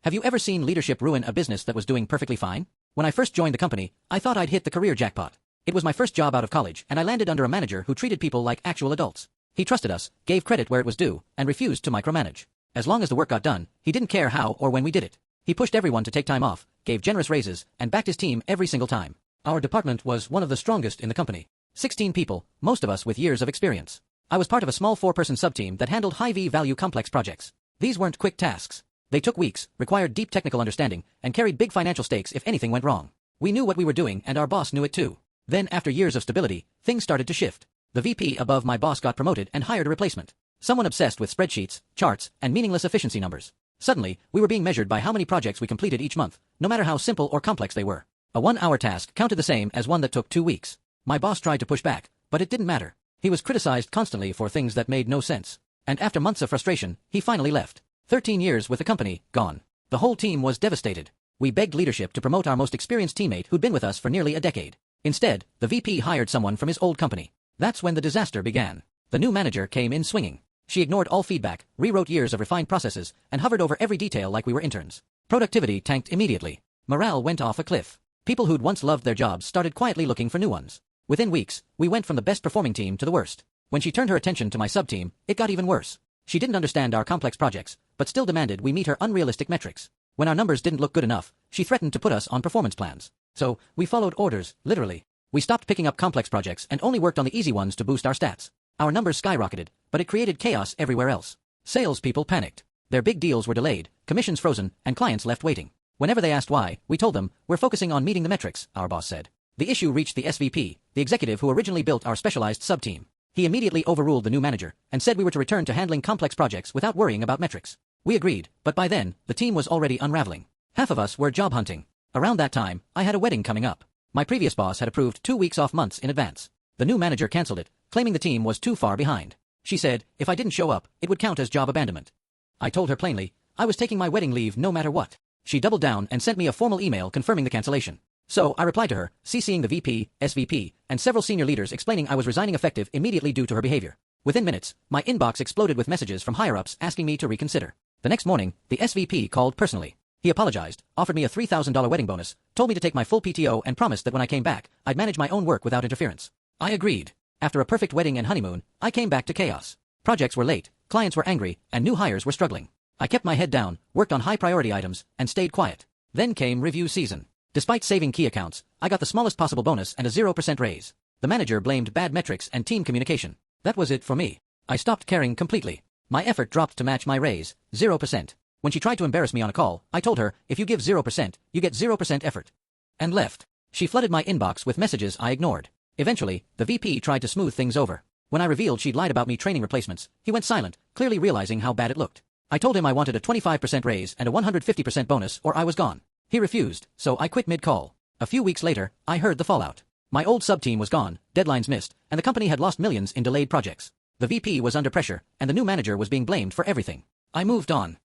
Have you ever seen leadership ruin a business that was doing perfectly fine? When I first joined the company, I thought I'd hit the career jackpot. It was my first job out of college, and I landed under a manager who treated people like actual adults. He trusted us, gave credit where it was due, and refused to micromanage. As long as the work got done, he didn't care how or when we did it. He pushed everyone to take time off, gave generous raises, and backed his team every single time. Our department was one of the strongest in the company. 16 people, most of us with years of experience. I was part of a small 4-person sub-team that handled high V-value complex projects. These weren't quick tasks. They took weeks, required deep technical understanding, and carried big financial stakes if anything went wrong. We knew what we were doing, and our boss knew it too. Then, after years of stability, things started to shift. The VP above my boss got promoted and hired a replacement. Someone obsessed with spreadsheets, charts, and meaningless efficiency numbers. Suddenly, we were being measured by how many projects we completed each month, no matter how simple or complex they were. A 1-hour task counted the same as one that took 2 weeks. My boss tried to push back, but it didn't matter. He was criticized constantly for things that made no sense. And after months of frustration, he finally left. 13 years with the company, gone. The whole team was devastated. We begged leadership to promote our most experienced teammate who'd been with us for nearly a decade. Instead, the VP hired someone from his old company. That's when the disaster began. The new manager came in swinging. She ignored all feedback, rewrote years of refined processes, and hovered over every detail like we were interns. Productivity tanked immediately. Morale went off a cliff. People who'd once loved their jobs started quietly looking for new ones. Within weeks, we went from the best performing team to the worst. When she turned her attention to my sub-team, it got even worse. She didn't understand our complex projects, but still demanded we meet her unrealistic metrics. When our numbers didn't look good enough, she threatened to put us on performance plans. So, we followed orders, literally. We stopped picking up complex projects and only worked on the easy ones to boost our stats. Our numbers skyrocketed, but it created chaos everywhere else. Salespeople panicked. Their big deals were delayed, commissions frozen, and clients left waiting. Whenever they asked why, we told them, "We're focusing on meeting the metrics," our boss said. The issue reached the SVP, the executive who originally built our specialized sub-team. He immediately overruled the new manager and said we were to return to handling complex projects without worrying about metrics. We agreed, but by then, the team was already unraveling. Half of us were job hunting. Around that time, I had a wedding coming up. My previous boss had approved 2 weeks off months in advance. The new manager canceled it, claiming the team was too far behind. She said, if I didn't show up, it would count as job abandonment. I told her plainly, I was taking my wedding leave no matter what. She doubled down and sent me a formal email confirming the cancellation. So, I replied to her, CCing the VP, SVP, and several senior leaders explaining I was resigning effective immediately due to her behavior. Within minutes, my inbox exploded with messages from higher-ups asking me to reconsider. The next morning, the SVP called personally. He apologized, offered me a $3,000 wedding bonus, told me to take my full PTO and promised that when I came back, I'd manage my own work without interference. I agreed. After a perfect wedding and honeymoon, I came back to chaos. Projects were late, clients were angry, and new hires were struggling. I kept my head down, worked on high-priority items, and stayed quiet. Then came review season. Despite saving key accounts, I got the smallest possible bonus and a 0% raise. The manager blamed bad metrics and team communication. That was it for me. I stopped caring completely. My effort dropped to match my raise, 0%. When she tried to embarrass me on a call, I told her, if you give 0%, you get 0% effort. And left. She flooded my inbox with messages I ignored. Eventually, the VP tried to smooth things over. When I revealed she'd lied about me training replacements, he went silent, clearly realizing how bad it looked. I told him I wanted a 25% raise and a 150% bonus or I was gone. He refused, so I quit mid-call. A few weeks later, I heard the fallout. My old sub-team was gone, deadlines missed, and the company had lost millions in delayed projects. The VP was under pressure, and the new manager was being blamed for everything. I moved on.